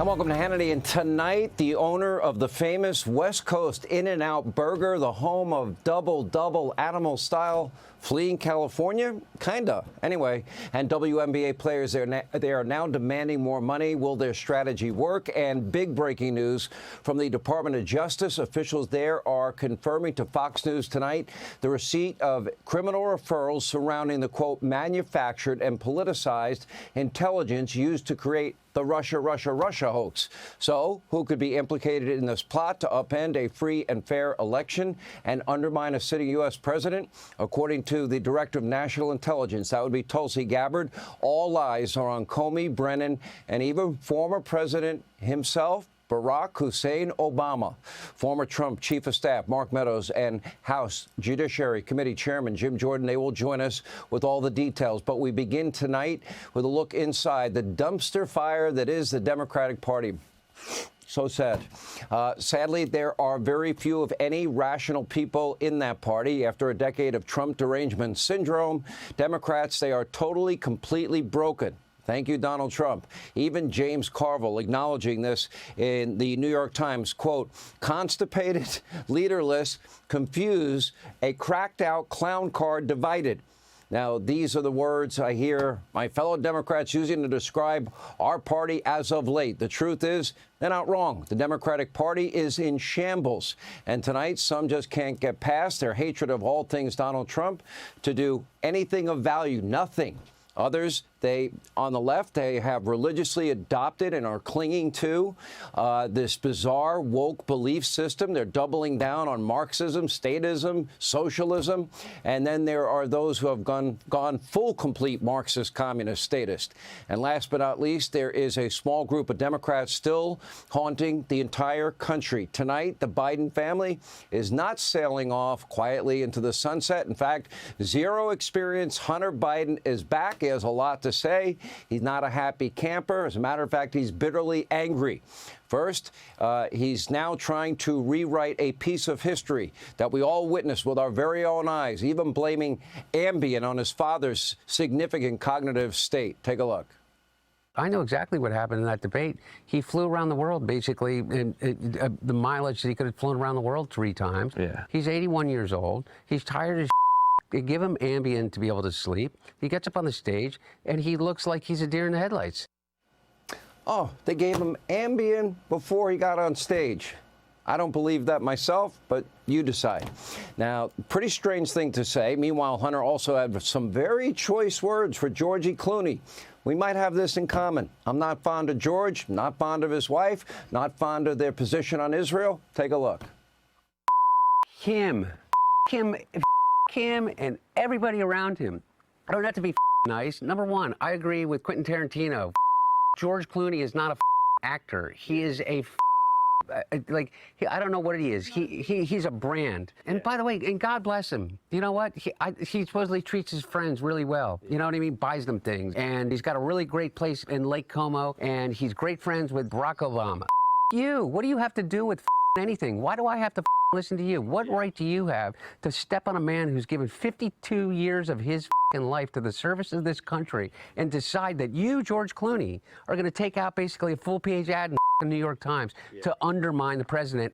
And welcome to Hannity. And tonight, the owner of the famous West Coast In-N-Out Burger, the home of double animal style, fleeing California? Kinda. Anyway, and WNBA players, they are now demanding more money. Will their strategy work? And big breaking news from the Department of Justice. Officials there are confirming to Fox News tonight the receipt of criminal referrals surrounding the, quote, manufactured and politicized intelligence used to create the Russia hoax. So, who could be implicated in this plot to upend a free and fair election and undermine a sitting U.S. president? According to the Director of National Intelligence, that would be Tulsi Gabbard, all eyes are on Comey, Brennan, and even former President himself, Barack Hussein Obama. Former Trump Chief of Staff Mark Meadows and House Judiciary Committee Chairman Jim Jordan, they will join us with all the details. But we begin tonight with a look inside the dumpster fire that is the Democratic Party. So sad. Sadly, there are very few, if any, rational people in that party. After a decade of Trump derangement syndrome, Democrats, they are totally, completely broken. Thank you, Donald Trump. Even James Carville acknowledging this in the New York Times, quote, constipated, leaderless, confused, a cracked out clown car divided. Now, these are the words I hear my fellow Democrats using to describe our party as of late. The truth is, they're not wrong. The Democratic Party is in shambles. And tonight, some just can't get past their hatred of all things Donald Trump to do anything of value, nothing. Others, on the left, they have religiously adopted and are clinging to this bizarre woke belief system. They're doubling down on Marxism, statism, socialism. And then there are those who have gone full, complete Marxist, communist, statist. And last but not least, there is a small group of Democrats still haunting the entire country. Tonight, the Biden family is not sailing off quietly into the sunset. In fact, zero experience Hunter Biden is back. He has a lot to say. He's not a happy camper. As a matter of fact, he's bitterly angry. First, he's now trying to rewrite a piece of history that we all witnessed with our very own eyes, even blaming Ambien on his father's significant cognitive state. Take a look. I know exactly what happened in that debate. He flew around the world, basically, and the mileage that he could have flown around the world 3 times. Yeah. He's 81 years old. He's tired as They give him Ambien to be able to sleep. He gets up on the stage, and he looks like he's a deer in the headlights. Oh, they gave him Ambien before he got on stage. I don't believe that myself, but you decide. Now, pretty strange thing to say. Meanwhile, Hunter also had some very choice words for Georgie Clooney. We might have this in common. I'm not fond of George, not fond of his wife, not fond of their position on Israel. Take a look. Him and everybody around him. I don't have to be nice. Number one, I agree with Quentin Tarantino. George Clooney is not a actor. He is a I don't know what he is. He's a brand. And by the way, and God bless him. You know what? He supposedly treats his friends really well. You know what I mean? Buys them things. And he's got a really great place in Lake Como. And he's great friends with Barack Obama. You, what do you have to do with anything? Why do I have to listen to you? What right do you have to step on a man who's given 52 years of his life to the service of this country and decide that you, George Clooney, are going to take out basically a full-page ad in the New York Times to undermine the president?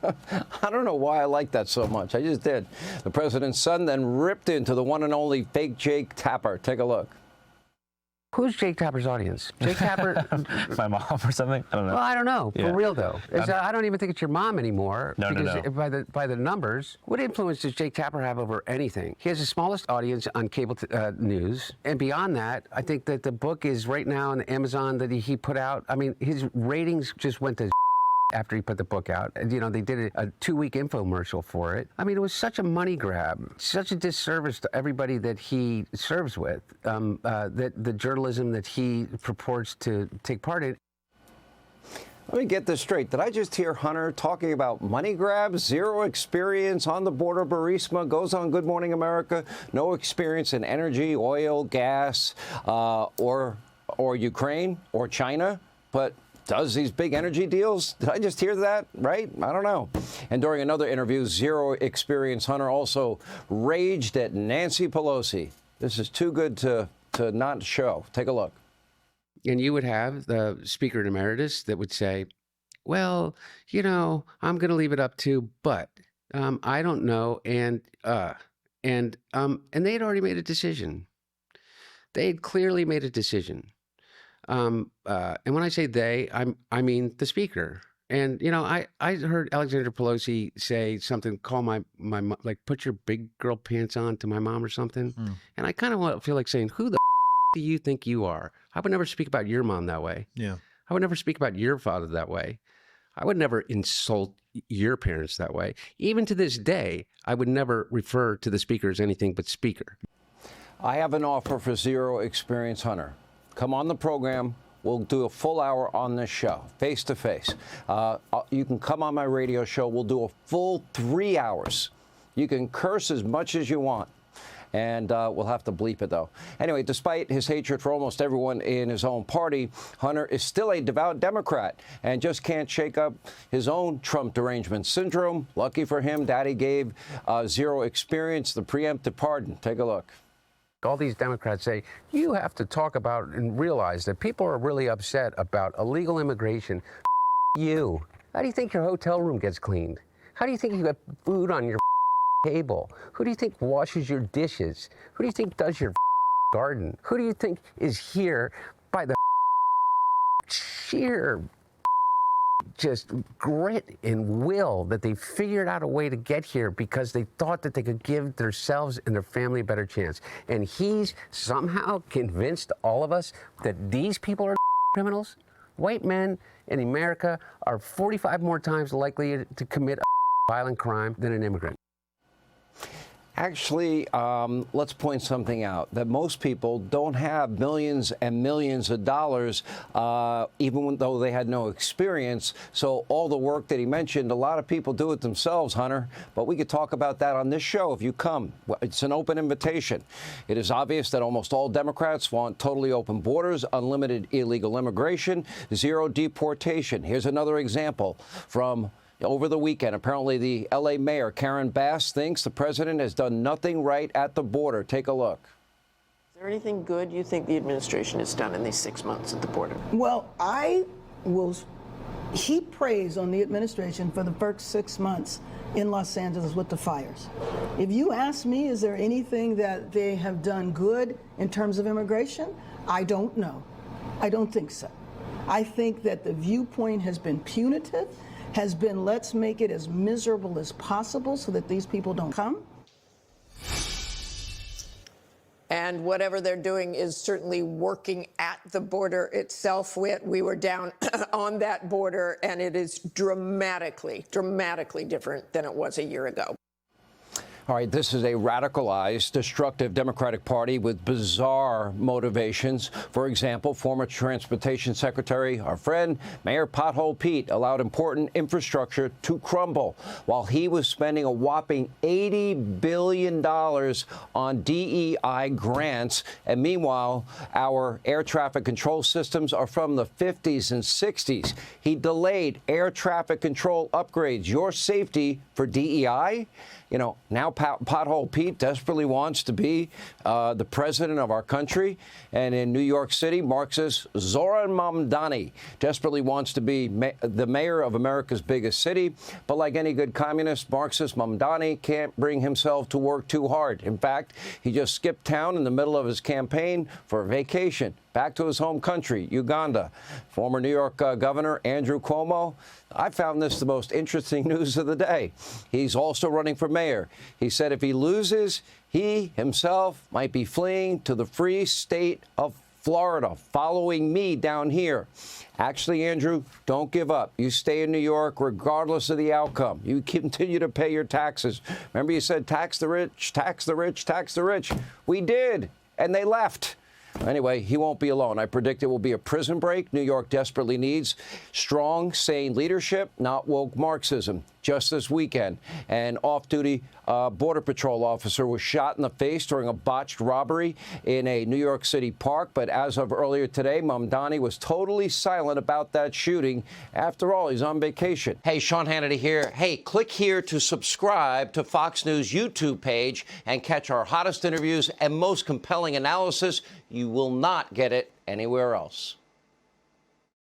I don't know why I like that so much. I just did. The president's son then ripped into the one and only fake Jake Tapper. Take a look. Who's Jake Tapper's audience? Jake Tapper? My mom or something? I don't know. Well, I don't know. Yeah. For real, though. I don't even think it's your mom anymore. No, because no. By the numbers, what influence does Jake Tapper have over anything? He has the smallest audience on cable news. And beyond that, I think that the book is right now on Amazon that he put out. I mean, his ratings just went to after he put the book out. You know, they did a 2-week infomercial for it. I mean, it was such a money grab, such a disservice to everybody that he serves with, that the journalism that he purports to take part in. Let me get this straight. Did I just hear Hunter talking about money grabs, zero experience on the border Burisma, goes on Good Morning America, no experience in energy, oil, gas, or Ukraine or China, but does these big energy deals? Did I just hear that right? I don't know. And during another interview, zero experience Hunter also raged at Nancy Pelosi. This is too good to not show. Take a look. And you would have the Speaker Emeritus that would say, well, you know, I'm going to leave it up to, but I don't know. And they had already made a decision. They had clearly made a decision. And when I say they, I mean the Speaker. And, you know, I heard Alexander Pelosi say something, call my like, put your big girl pants on to my mom or something. And I kind of feel like saying, who the do you think you are? I would never speak about your mom that way. Yeah. I would never speak about your father that way. I would never insult your parents that way. Even to this day, I would never refer to the Speaker as anything but Speaker. I have an offer for Zero Experience Hunter. Come on the program. We'll do a full hour on this show, face to face. You can come on my radio show. We'll do a full 3 hours. You can curse as much as you want. And we'll have to bleep it, though. Anyway, despite his hatred for almost everyone in his own party, Hunter is still a devout Democrat and just can't shake up his own Trump derangement syndrome. Lucky for him, Daddy gave Zero Experience the preemptive pardon. Take a look. All these Democrats say, you have to talk about and realize that people are really upset about illegal immigration. You. How do you think your hotel room gets cleaned? How do you think you got food on your table? Who do you think washes your dishes? Who do you think does your garden? Who do you think is here by the sheer just grit and will that they figured out a way to get here because they thought that they could give themselves and their family a better chance? And he's somehow convinced all of us that these people are criminals. White men in America are 45 more times likely to commit a violent crime than an immigrant. Actually, let's point something out, that most people don't have millions and millions of dollars, even though they had no experience. So all the work that he mentioned, a lot of people do it themselves, Hunter. But we could talk about that on this show if you come. It's an open invitation. It is obvious that almost all Democrats want totally open borders, unlimited illegal immigration, zero deportation. Here's another example from over the weekend. Apparently, the L.A. mayor, Karen Bass, thinks the president has done nothing right at the border. Take a look. Is there anything good you think the administration has done in these 6 months at the border? Well, I will heap praise on the administration for the first 6 months in Los Angeles with the fires. If you ask me, is there anything that they have done good in terms of immigration? I don't know. I don't think so. I think that the viewpoint has been punitive, has been let's make it as miserable as possible so that these people don't come. And whatever they're doing is certainly working at the border itself. We were down on that border, and it is dramatically different than it was a year ago. All right, this is a radicalized, destructive Democratic Party with bizarre motivations. For example, former Transportation Secretary, our friend, Mayor Pothole Pete, allowed important infrastructure to crumble while he was spending a whopping $80 billion on DEI grants. And meanwhile, our air traffic control systems are from the 50s and 60s. He delayed air traffic control upgrades. Your safety for DEI? You know, now Pothole Pete desperately wants to be the president of our country. And in New York City, Marxist Zoran Mamdani desperately wants to be the mayor of America's biggest city. But like any good communist, Marxist Mamdani can't bring himself to work too hard. In fact, he just skipped town in the middle of his campaign for a vacation back to his home country, Uganda. Former New York Governor Andrew Cuomo, I found this the most interesting news of the day. He's also running for mayor. He said if he loses, he himself might be fleeing to the free state of Florida, following me down here. Actually, Andrew, don't give up. You stay in New York regardless of the outcome. You continue to pay your taxes. Remember you said tax the rich, tax the rich, tax the rich. We did, and they left. Anyway, he won't be alone. I predict it will be a prison break. New York desperately needs strong, sane leadership, not woke Marxism. Just this weekend, an off-duty Border Patrol officer was shot in the face during a botched robbery in a New York City park. But as of earlier today, Mamdani was totally silent about that shooting. After all, he's on vacation. Hey, Sean Hannity here. Hey, click here to subscribe to Fox News YouTube page and catch our hottest interviews and most compelling analysis. You will not get it anywhere else.